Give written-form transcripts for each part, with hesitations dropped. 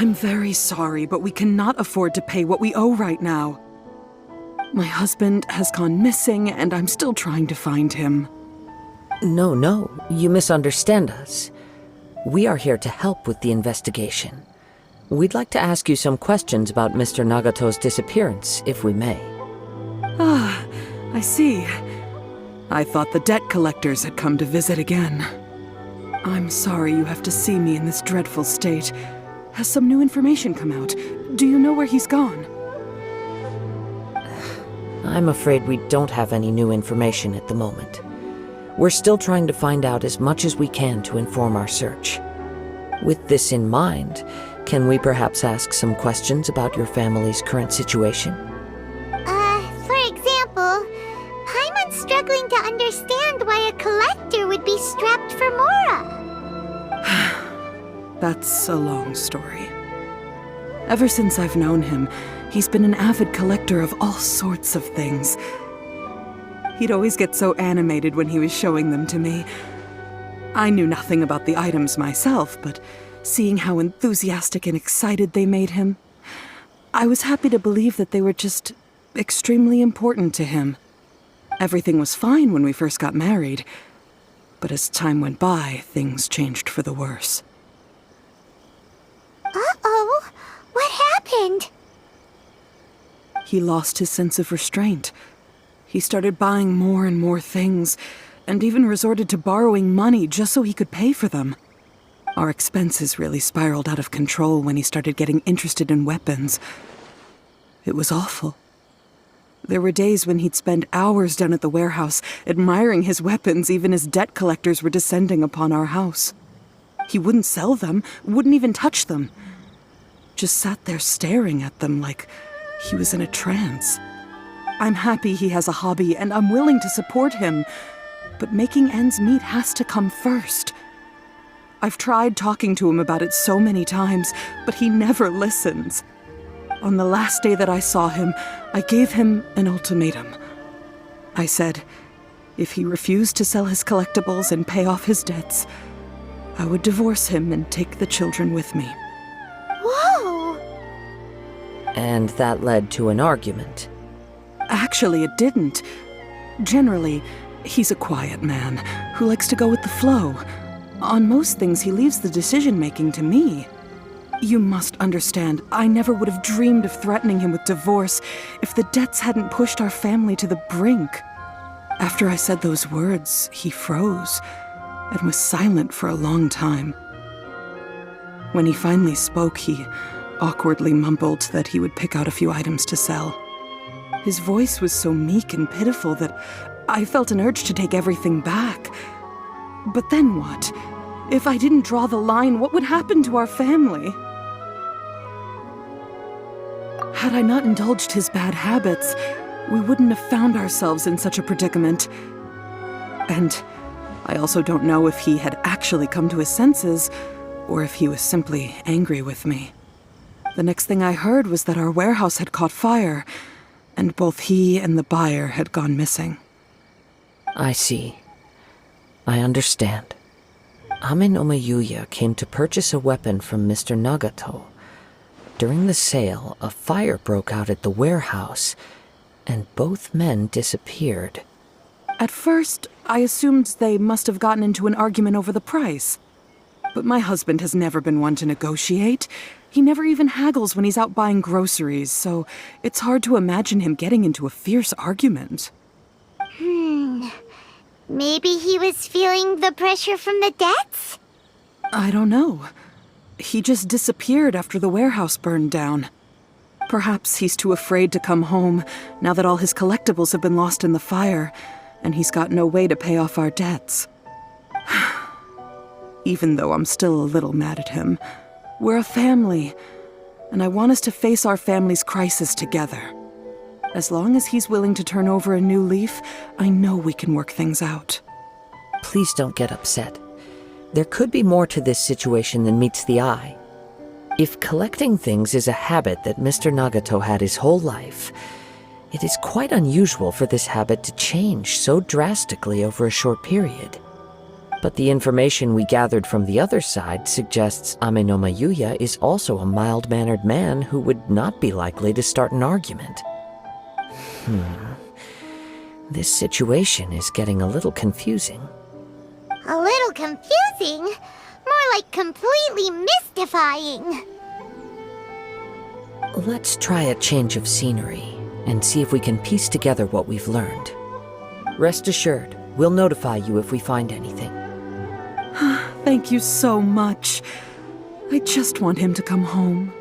I'm very sorry, but we cannot afford to pay what we owe right now. My husband has gone missing, and I'm still trying to find him. No, you misunderstand us. We are here to help with the investigation. We'd like to ask you some questions about Mr. Nagato's disappearance, if we may. Ah, I see. I thought the debt collectors had come to visit again. I'm sorry you have to see me in this dreadful state. Has some new information come out? Do you know where he's gone? I'm afraid we don't have any new information at the moment. We're still trying to find out as much as we can to inform our search. With this in mind, can we perhaps ask some questions about your family's current situation? For example, Paimon's struggling to understand why a collector would be strapped for Mora. That's a long story. Ever since I've known him, he's been an avid collector of all sorts of things. He'd always get so animated when he was showing them to me. I knew nothing about the items myself, but seeing how enthusiastic and excited they made him, I was happy to believe that they were just extremely important to him. Everything was fine when we first got married, but as time went by, things changed for the worse. Uh-oh, what happened? He lost his sense of restraint. He started buying more and more things, and even resorted to borrowing money just so he could pay for them. Our expenses really spiraled out of control when he started getting interested in weapons. It was awful. There were days when he'd spend hours down at the warehouse, admiring his weapons even as debt collectors were descending upon our house. He wouldn't sell them, wouldn't even touch them. Just sat there staring at them like he was in a trance. I'm happy he has a hobby, and I'm willing to support him, but making ends meet has to come first. I've tried talking to him about it so many times, but he never listens. On the last day that I saw him, I gave him an ultimatum. I said, if he refused to sell his collectibles and pay off his debts, I would divorce him and take the children with me. Whoa! And that led to an argument. Actually, it didn't. Generally, he's a quiet man who likes to go with the flow. On most things, he leaves the decision-making to me. You must understand, I never would have dreamed of threatening him with divorce if the debts hadn't pushed our family to the brink. After I said those words, he froze and was silent for a long time. When he finally spoke, he awkwardly mumbled that he would pick out a few items to sell. His voice was so meek and pitiful that I felt an urge to take everything back. But then what? If I didn't draw the line, what would happen to our family? Had I not indulged his bad habits, we wouldn't have found ourselves in such a predicament. And I also don't know if he had actually come to his senses, or if he was simply angry with me. The next thing I heard was that our warehouse had caught fire, and both he and the buyer had gone missing. I see. I understand. Amin Omeyuya came to purchase a weapon from Mr. Nagato. During the sale, a fire broke out at the warehouse, and both men disappeared. At first, I assumed they must have gotten into an argument over the price. But my husband has never been one to negotiate. He never even haggles when he's out buying groceries, so it's hard to imagine him getting into a fierce argument. Maybe he was feeling the pressure from the debts? I don't know. He just disappeared after the warehouse burned down. Perhaps he's too afraid to come home now that all his collectibles have been lost in the fire, and he's got no way to pay off our debts. Even though I'm still a little mad at him, we're a family, and I want us to face our family's crisis together. As long as he's willing to turn over a new leaf, I know we can work things out. Please don't get upset. There could be more to this situation than meets the eye. If collecting things is a habit that Mr. Nagato had his whole life, it is quite unusual for this habit to change so drastically over a short period. But the information we gathered from the other side suggests Amenoma Yuya is also a mild-mannered man who would not be likely to start an argument. This situation is getting a little confusing. A little confusing? More like completely mystifying. Let's try a change of scenery and see if we can piece together what we've learned. Rest assured, we'll notify you if we find anything. Thank you so much. I just want him to come home.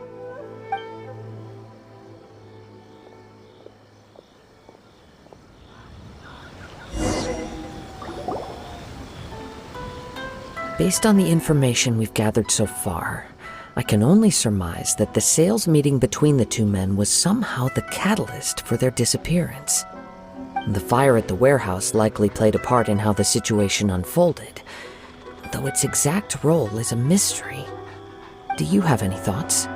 Based on the information we've gathered so far, I can only surmise that the sales meeting between the two men was somehow the catalyst for their disappearance. The fire at the warehouse likely played a part in how the situation unfolded, though its exact role is a mystery. Do you have any thoughts?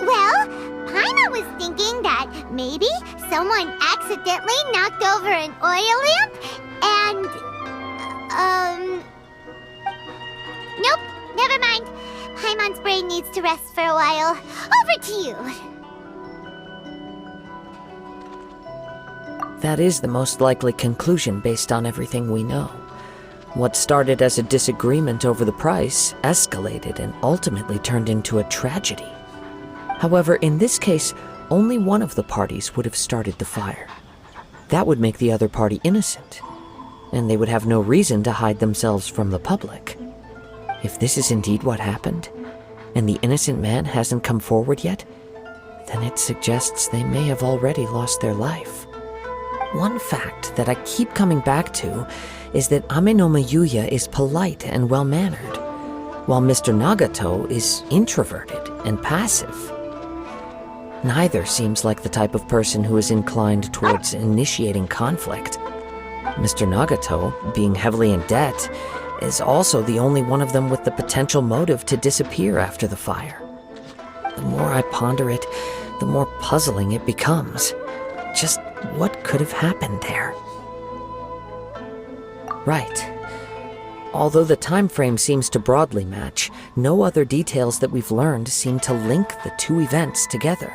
Well, Paimon was thinking that maybe someone accidentally knocked over an oil lamp and, nope, never mind. Paimon's brain needs to rest for a while. Over to you. That is the most likely conclusion based on everything we know. What started as a disagreement over the price escalated and ultimately turned into a tragedy. However, in this case, only one of the parties would have started the fire. That would make the other party innocent, and they would have no reason to hide themselves from the public. If this is indeed what happened, and the innocent man hasn't come forward yet, then it suggests they may have already lost their life. One fact that I keep coming back to is that Amenoma Yuya is polite and well-mannered, while Mr. Nagato is introverted and passive. Neither seems like the type of person who is inclined towards initiating conflict. Mr. Nagato, being heavily in debt, is also the only one of them with the potential motive to disappear after the fire. The more I ponder it, the more puzzling it becomes. Just what could have happened there? Right. Although the time frame seems to broadly match, no other details that we've learned seem to link the two events together.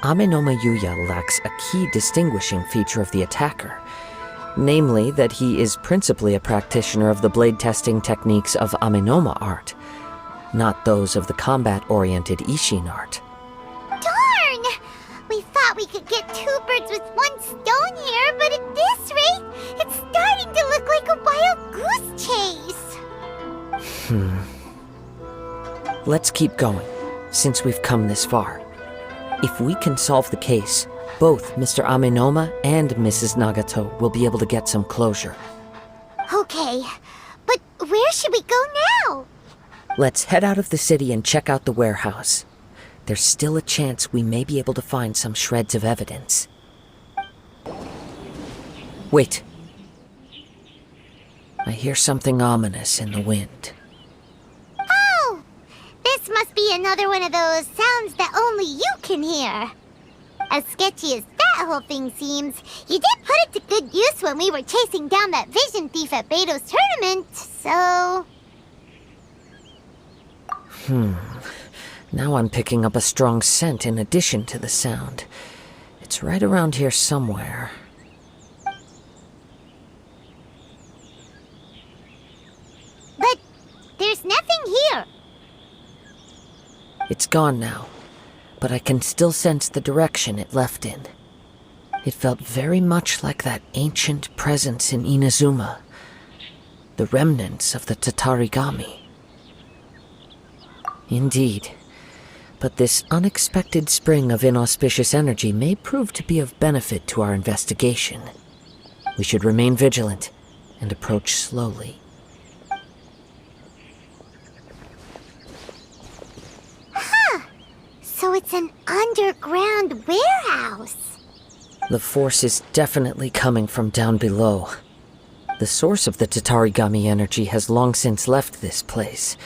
Amenoma Yuya lacks a key distinguishing feature of the attacker, namely that he is principally a practitioner of the blade testing techniques of Amenoma art, not those of the combat-oriented Ishin art. Darn! We thought we could get two birds with one stone here, but at this rate, it's starting to look like a wild goose chase. Let's keep going, since we've come this far. If we can solve the case, both Mr. Amenoma and Mrs. Nagato will be able to get some closure. Okay, but where should we go now? Let's head out of the city and check out the warehouse. There's still a chance we may be able to find some shreds of evidence. Wait. I hear something ominous in the wind. Oh! This must be another one of those sounds that only you can hear. As sketchy as that whole thing seems, you did put it to good use when we were chasing down that vision thief at Beto's tournament, so... Now I'm picking up a strong scent in addition to the sound. It's right around here somewhere. But there's nothing here. It's gone now, but I can still sense the direction it left in. It felt very much like that ancient presence in Inazuma, the remnants of the Tatarigami. Indeed, but this unexpected spring of inauspicious energy may prove to be of benefit to our investigation. We should remain vigilant and approach slowly. So it's an underground warehouse. The force is definitely coming from down below. The source of the Tatarigami energy has long since left this place,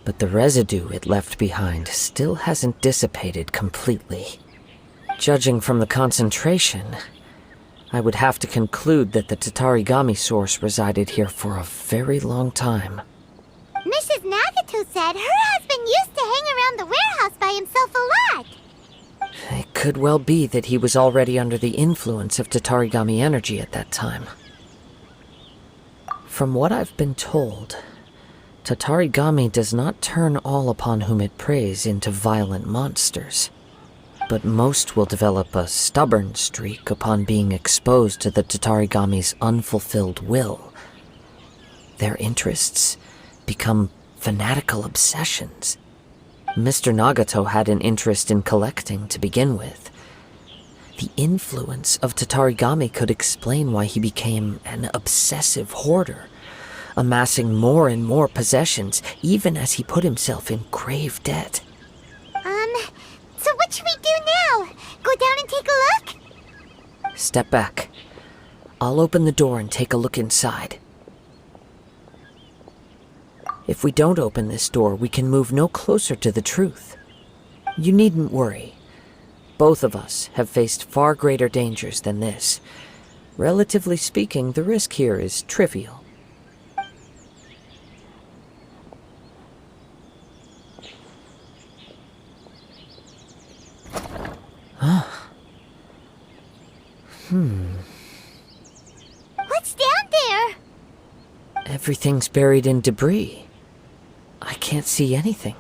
but the residue it left behind still hasn't dissipated completely. Judging from the concentration, I would have to conclude that the Tatarigami source resided here for a very long time. Mrs. Nagato said her husband used to hang around the warehouse by himself a lot. It could well be that he was already under the influence of Tatarigami energy at that time. From what I've been told, Tatarigami does not turn all upon whom it preys into violent monsters, but most will develop a stubborn streak upon being exposed to the Tatarigami's unfulfilled will. Their interests become fanatical obsessions. Mr. Nagato had an interest in collecting to begin with. The influence of Tatarigami could explain why he became an obsessive hoarder, amassing more and more possessions, even as he put himself in grave debt. So what should we do now? Go down and take a look? Step back. I'll open the door and take a look inside. If we don't open this door, we can move no closer to the truth. You needn't worry. Both of us have faced far greater dangers than this. Relatively speaking, the risk here is trivial. What's down there? Everything's buried in debris. I can't see anything.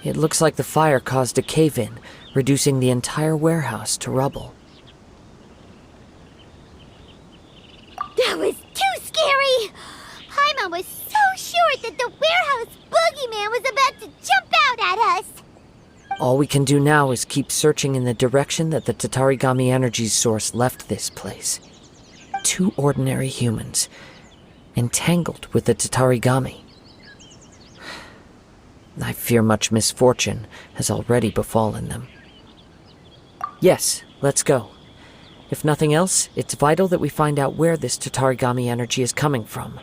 It looks like the fire caused a cave-in, reducing the entire warehouse to rubble. That was too scary! Paimon was so sure that the warehouse boogeyman was about to jump out at us! All we can do now is keep searching in the direction that the Tatarigami energy source left this place. Two ordinary humans, entangled with the Tatarigami. I fear much misfortune has already befallen them. Yes, let's go. If nothing else, it's vital that we find out where this Tatarigami energy is coming from.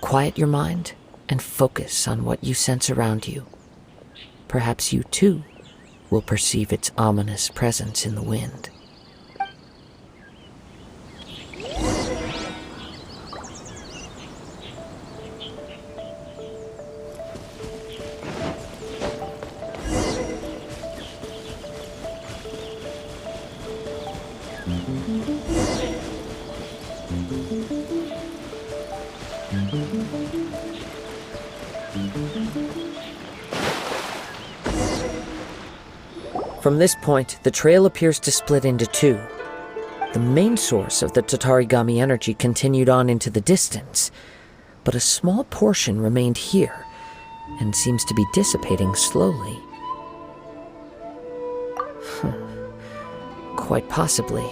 Quiet your mind and focus on what you sense around you. Perhaps you, too, will perceive its ominous presence in the wind. From this point, the trail appears to split into two. The main source of the Tatarigami energy continued on into the distance, but a small portion remained here and seems to be dissipating slowly. Quite possibly.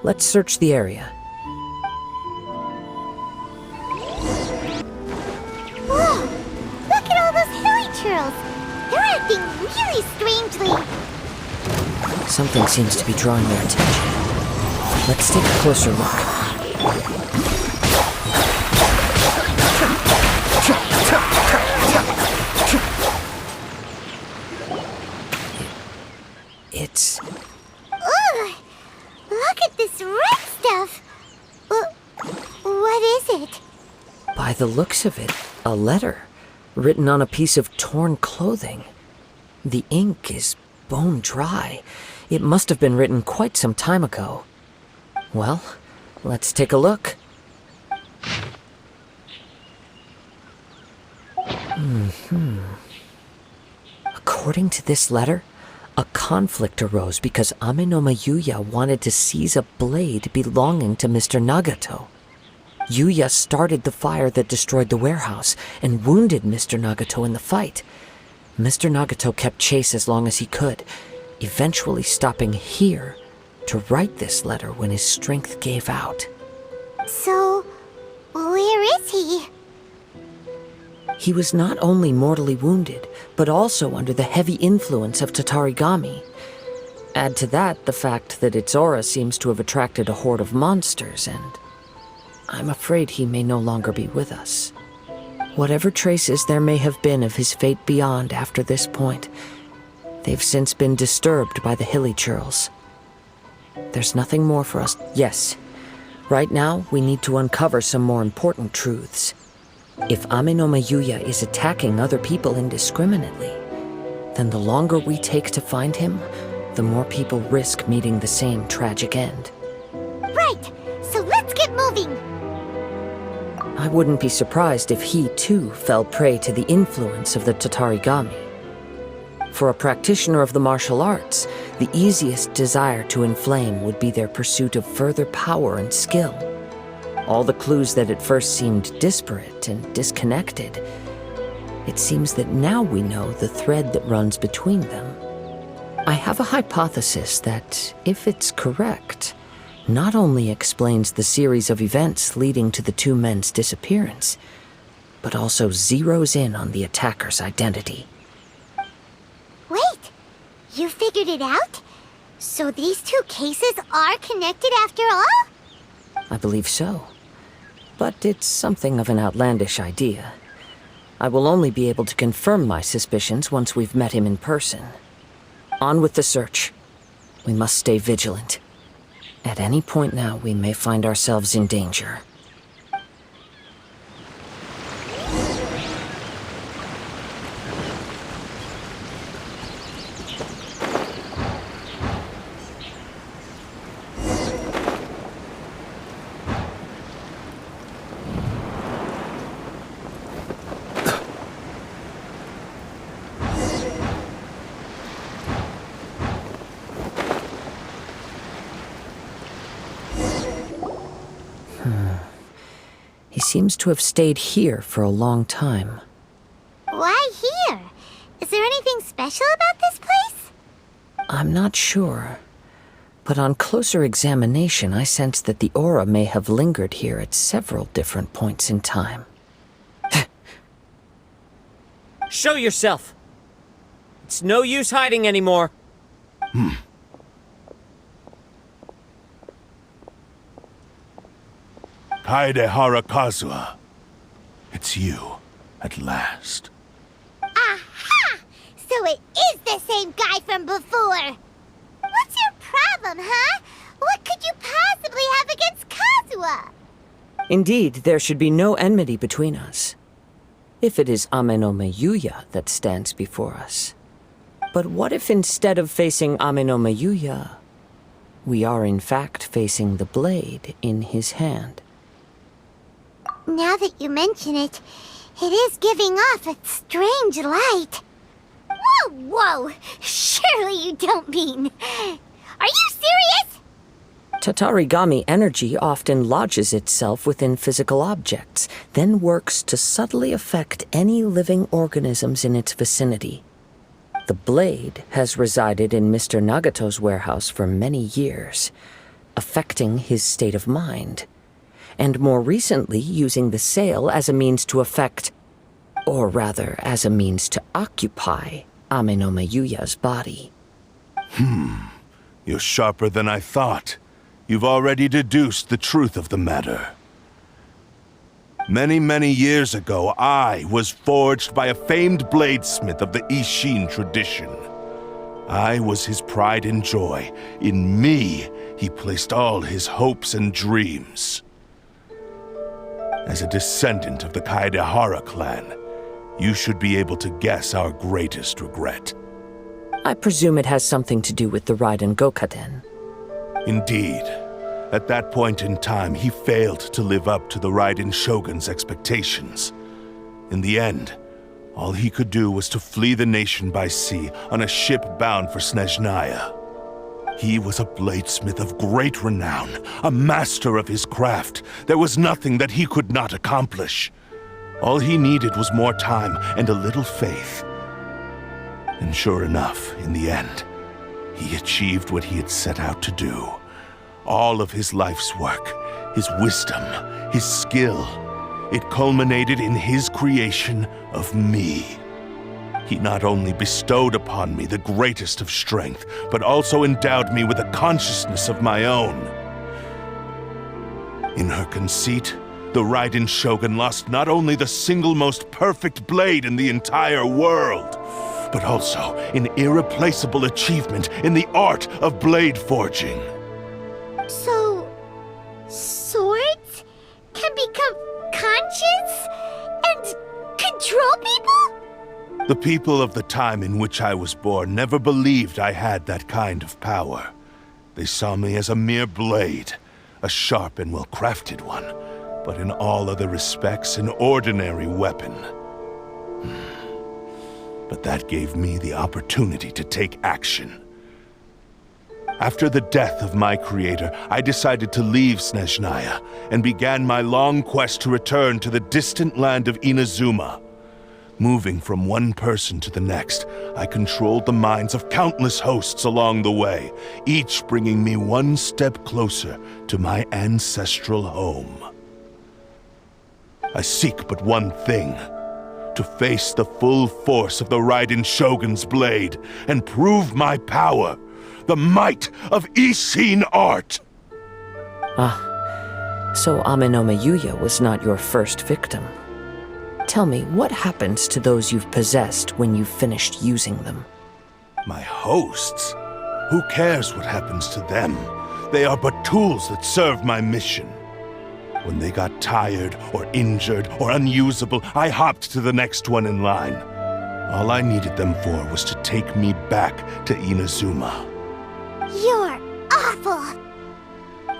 Let's search the area. Whoa! Look at all those hilly churls! They're acting really strangely. Something seems to be drawing their attention. Let's take a closer look. It's... Ugh! Look at this red stuff! What is it? By the looks of it, a letter written on a piece of torn clothing. The ink is bone dry. It must have been written quite some time ago. Well, let's take a look. According to this letter, a conflict arose because Amenoma Yuya wanted to seize a blade belonging to Mr. Nagato. Yuya started the fire that destroyed the warehouse and wounded Mr. Nagato in the fight. Mr. Nagato kept chase as long as he could, eventually stopping here to write this letter when his strength gave out. So, where is he? He was not only mortally wounded, but also under the heavy influence of Tatarigami. Add to that the fact that its aura seems to have attracted a horde of monsters, and I'm afraid he may no longer be with us. Whatever traces there may have been of his fate beyond after this point, they've since been disturbed by the hilly churls. There's nothing more for us. Yes. Right now, we need to uncover some more important truths. If Ame no Mayuya is attacking other people indiscriminately, then the longer we take to find him, the more people risk meeting the same tragic end. Right, so let's get moving. I wouldn't be surprised if he, too, fell prey to the influence of the Tatarigami. For a practitioner of the martial arts, the easiest desire to inflame would be their pursuit of further power and skill. All the clues that at first seemed disparate and disconnected, it seems that now we know the thread that runs between them. I have a hypothesis that, if it's correct, not only explains the series of events leading to the two men's disappearance, but also zeroes in on the attacker's identity. Wait, you figured it out? So these two cases are connected after all? I believe so. But it's something of an outlandish idea. I will only be able to confirm my suspicions once we've met him in person. On with the search. We must stay vigilant. At any point now, we may find ourselves in danger. He seems to have stayed here for a long time. Why here? Is there anything special about this place? I'm not sure. But on closer examination, I sense that the aura may have lingered here at several different points in time. Show yourself! It's no use hiding anymore. Kaede Harakazua. It's you, at last. Aha! So it is the same guy from before! What's your problem, huh? What could you possibly have against Kazuha? Indeed, there should be no enmity between us. If it is Ame no Mayuya that stands before us. But what if instead of facing Ame no Mayuya, we are in fact facing the blade in his hand? Now that you mention it, it is giving off a strange light. Whoa, whoa! Surely you don't mean... Are you serious? Tatarigami energy often lodges itself within physical objects, then works to subtly affect any living organisms in its vicinity. The blade has resided in Mr. Nagato's warehouse for many years, affecting his state of mind, and more recently using the sale as a means to affect, or rather as a means to occupy, Ame no Mayuya's body. You're sharper than I thought. You've already deduced the truth of the matter. Many, many years ago, I was forged by a famed bladesmith of the Ishin tradition. I was his pride and joy. In me, he placed all his hopes and dreams. As a descendant of the Kaedehara clan, you should be able to guess our greatest regret. I presume it has something to do with the Raiden Gokaden. Indeed. At that point in time, he failed to live up to the Raiden Shogun's expectations. In the end, all he could do was to flee the nation by sea on a ship bound for Snezhnaya. He was a bladesmith of great renown, a master of his craft. There was nothing that he could not accomplish. All he needed was more time and a little faith. And sure enough, in the end, he achieved what he had set out to do. All of his life's work, his wisdom, his skill, it culminated in his creation of me. He not only bestowed upon me the greatest of strength, but also endowed me with a consciousness of my own. In her conceit, the Raiden Shogun lost not only the single most perfect blade in the entire world, but also an irreplaceable achievement in the art of blade forging. control people? The people of the time in which I was born never believed I had that kind of power. They saw me as a mere blade, a sharp and well-crafted one, but in all other respects an ordinary weapon. But that gave me the opportunity to take action. After the death of my creator, I decided to leave Snezhnaya and began my long quest to return to the distant land of Inazuma. Moving from one person to the next, I controlled the minds of countless hosts along the way, each bringing me one step closer to my ancestral home. I seek but one thing: to face the full force of the Raiden Shogun's blade and prove my power, the might of Ishin art. So Amenoma Yuya was not your first victim. Tell me, what happens to those you've possessed when you've finished using them? My hosts? Who cares what happens to them? They are but tools that serve my mission. When they got tired, or injured, or unusable, I hopped to the next one in line. All I needed them for was to take me back to Inazuma. You're awful!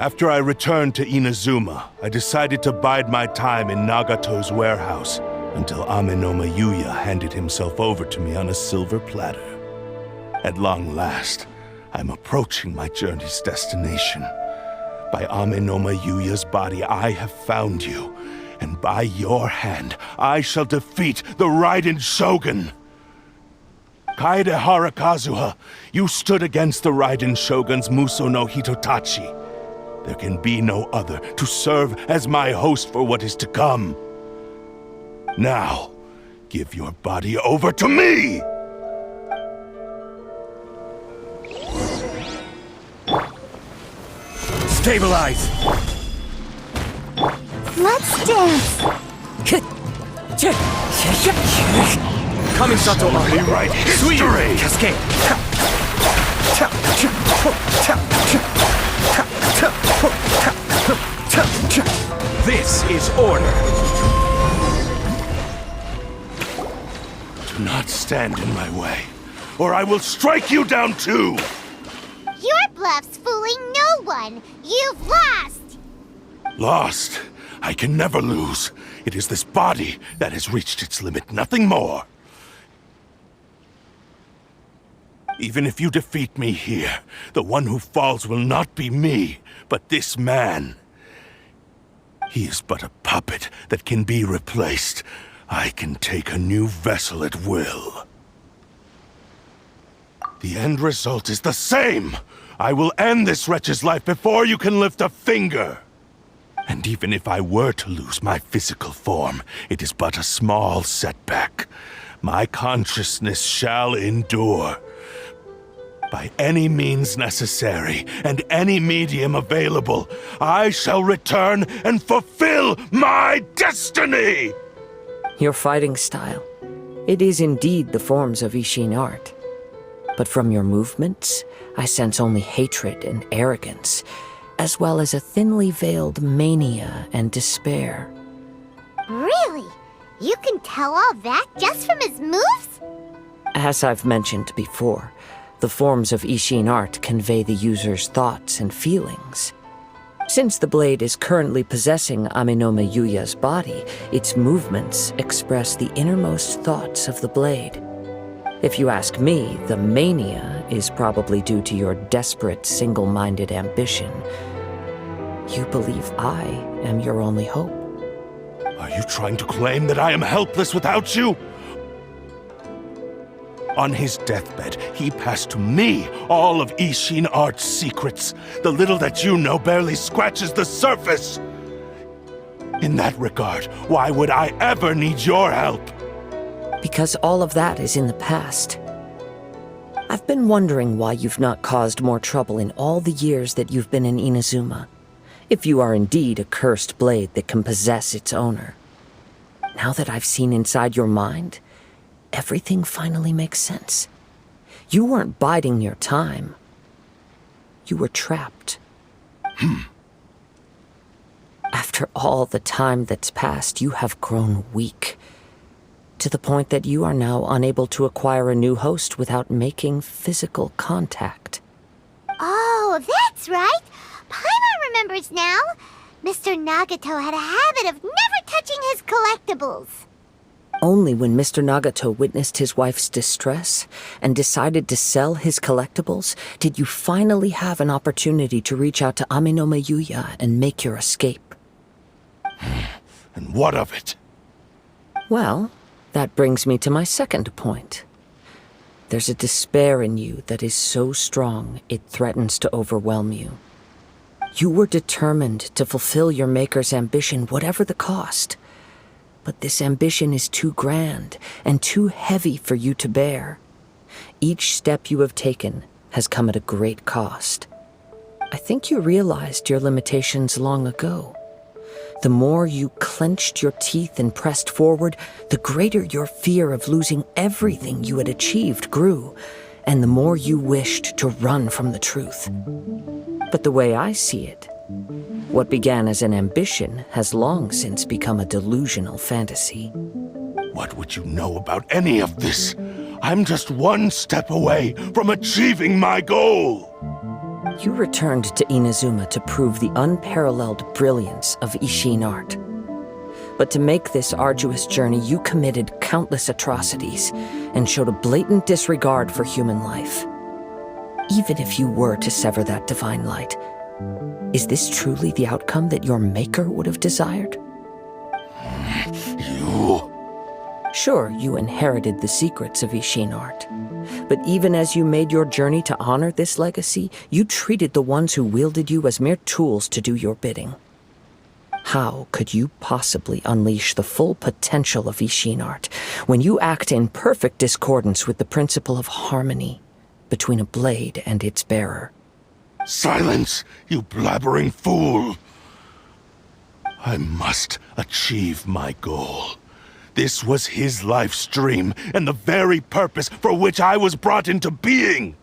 After I returned to Inazuma, I decided to bide my time in Nagato's warehouse until Amenoma Yuya handed himself over to me on a silver platter. At long last, I'm approaching my journey's destination. By Amenoma Yuya's body, I have found you, and by your hand, I shall defeat the Raiden Shogun. Kaede Harakazuha, you stood against the Raiden Shogun's Muso no Hitotachi. There can be no other to serve as my host for what is to come. Now, give your body over to me! Stabilize! Let's dance! Kamisato Somebody write history! Cascade! This is order! Do not stand in my way, or I will strike you down too! Your bluff's fooling no one! You've lost! Lost? I can never lose. It is this body that has reached its limit, nothing more. Even if you defeat me here, the one who falls will not be me, but this man. He is but a puppet that can be replaced. I can take a new vessel at will. The end result is the same! I will end this wretch's life before you can lift a finger! And even if I were to lose my physical form, it is but a small setback. My consciousness shall endure. By any means necessary, and any medium available, I shall return and fulfill my destiny! Your fighting style. It is indeed the forms of Ishin art. But from your movements, I sense only hatred and arrogance, as well as a thinly veiled mania and despair. Really? You can tell all that just from his moves? As I've mentioned before, the forms of Ishin art convey the user's thoughts and feelings. Since the blade is currently possessing Amenoma Yuya's body, its movements express the innermost thoughts of the blade. If you ask me, the mania is probably due to your desperate, single-minded ambition. You believe I am your only hope. Are you trying to claim that I am helpless without you? On his deathbed, he passed to me all of Ishin art's secrets. The little that you know barely scratches the surface. In that regard, why would I ever need your help? Because all of that is in the past. I've been wondering why you've not caused more trouble in all the years that you've been in Inazuma. If you are indeed a cursed blade that can possess its owner. Now that I've seen inside your mind, everything finally makes sense. You weren't biding your time. You were trapped. After all the time that's passed, you have grown weak. to the point that you are now unable to acquire a new host without making physical contact. Oh, that's right. Paimon remembers now. Mr. Nagato had a habit of never touching his collectibles. Only when Mr. Nagato witnessed his wife's distress and decided to sell his collectibles did you finally have an opportunity to reach out to Ame Yuya and make your escape. And what of it? Well, that brings me to my second point. There's a despair in you that is so strong it threatens to overwhelm you. You were determined to fulfill your maker's ambition, whatever the cost. But this ambition is too grand and too heavy for you to bear. Each step you have taken has come at a great cost. I think you realized your limitations long ago. The more you clenched your teeth and pressed forward, the greater your fear of losing everything you had achieved grew, and the more you wished to run from the truth. But the way I see it, what began as an ambition has long since become a delusional fantasy. What would you know about any of this? I'm just one step away from achieving my goal! You returned to Inazuma to prove the unparalleled brilliance of Ishin art. But to make this arduous journey, you committed countless atrocities and showed a blatant disregard for human life. Even if you were to sever that divine light, is this truly the outcome that your maker would have desired? You... Sure, you inherited the secrets of Ishin art. But even as you made your journey to honor this legacy, you treated the ones who wielded you as mere tools to do your bidding. How could you possibly unleash the full potential of Ishin art when you act in perfect discordance with the principle of harmony between a blade and its bearer? Silence, you blabbering fool! I must achieve my goal. This was his life's dream, and the very purpose for which I was brought into being.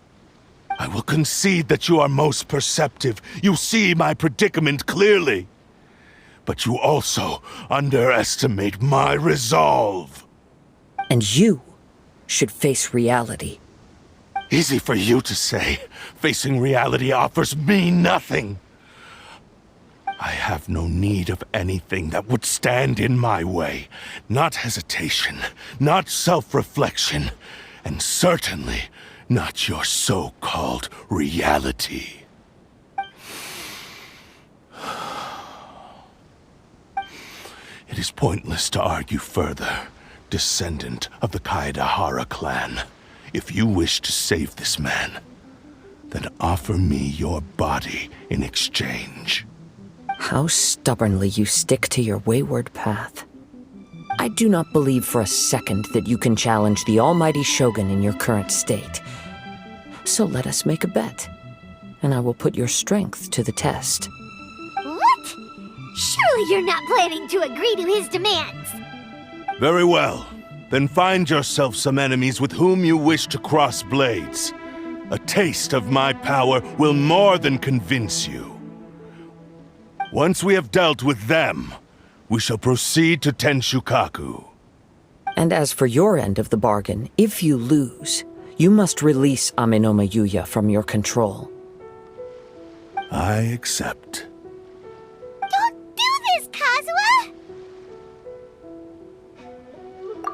I will concede that you are most perceptive. You see my predicament clearly. But you also underestimate my resolve. And you should face reality. Easy for you to say. Facing reality offers me nothing. I have no need of anything that would stand in my way. Not hesitation, not self-reflection, and certainly not your so-called reality. It is pointless to argue further, descendant of the Kaedahara clan. If you wish to save this man, then offer me your body in exchange. How stubbornly you stick to your wayward path. I do not believe for a second that you can challenge the almighty Shogun in your current state. So let us make a bet, and I will put your strength to the test. What? Surely you're not planning to agree to his demands. Very well. Then find yourself some enemies with whom you wish to cross blades. A taste of my power will more than convince you. Once we have dealt with them, we shall proceed to Tenshukaku. And as for your end of the bargain, if you lose, you must release Ame Yuya from your control. I accept. Don't do this, Kazuha!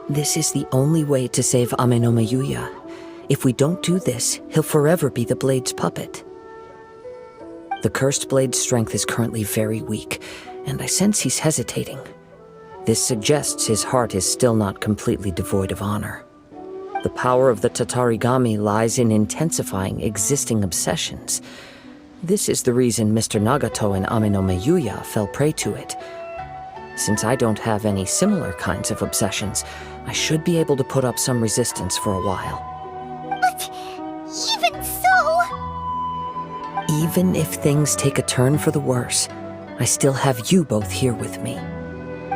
This is the only way to save Ame Yuya. If we don't do this, he'll forever be the Blade's puppet. The Cursed Blade's strength is currently very weak, and I sense he's hesitating. This suggests his heart is still not completely devoid of honor. The power of the Tatarigami lies in intensifying existing obsessions. This is the reason Mr. Nagato and Ame Yuya fell prey to it. Since I don't have any similar kinds of obsessions, I should be able to put up some resistance for a while. But even so... Even if things take a turn for the worse, I still have you both here with me.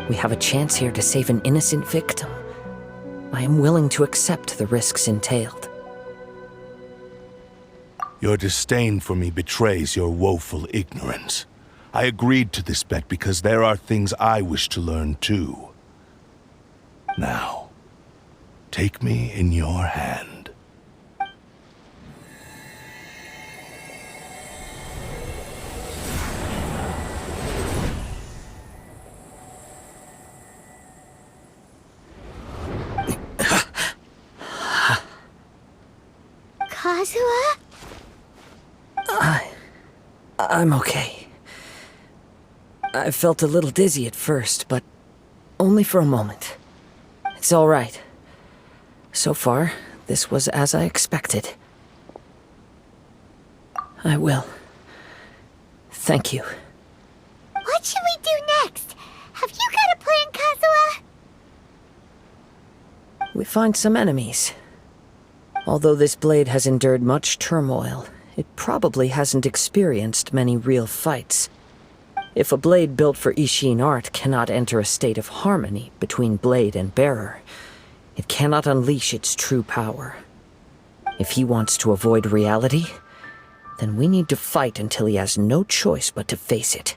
We have a chance here to save an innocent victim. I am willing to accept the risks entailed. Your disdain for me betrays your woeful ignorance. I agreed to this bet because there are things I wish to learn too. Now, Take me in your hand. Kazuha? I'm okay. I felt a little dizzy at first, but only for a moment. It's all right. So far, this was as I expected. I will. Thank you. What should we do next? Have you got a plan, Kazuha? We find some enemies. Although this blade has endured much turmoil, it probably hasn't experienced many real fights. If a blade built for Ishin art cannot enter a state of harmony between blade and bearer, it cannot unleash its true power. If he wants to avoid reality, then we need to fight until he has no choice but to face it.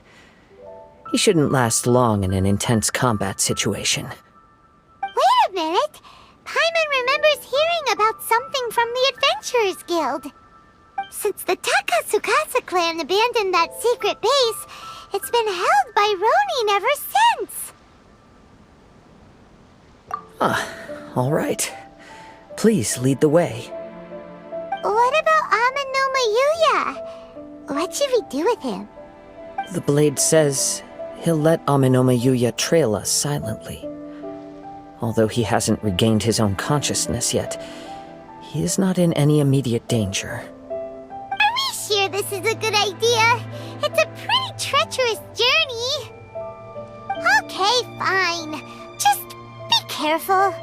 He shouldn't last long in an intense combat situation. Wait a minute! Paimon remembers hearing about something from the Adventurers Guild. Since the Takasukasa clan abandoned that secret base, it's been held by Ronin ever since. All right. Please lead the way. What about Amano Mayuya? What should we do with him? The blade says he'll let Aminoma Yuya trail us silently. Although he hasn't regained his own consciousness yet, he is not in any immediate danger. Are we sure this is a good idea? It's a pretty treacherous journey. Okay, fine. Just be careful.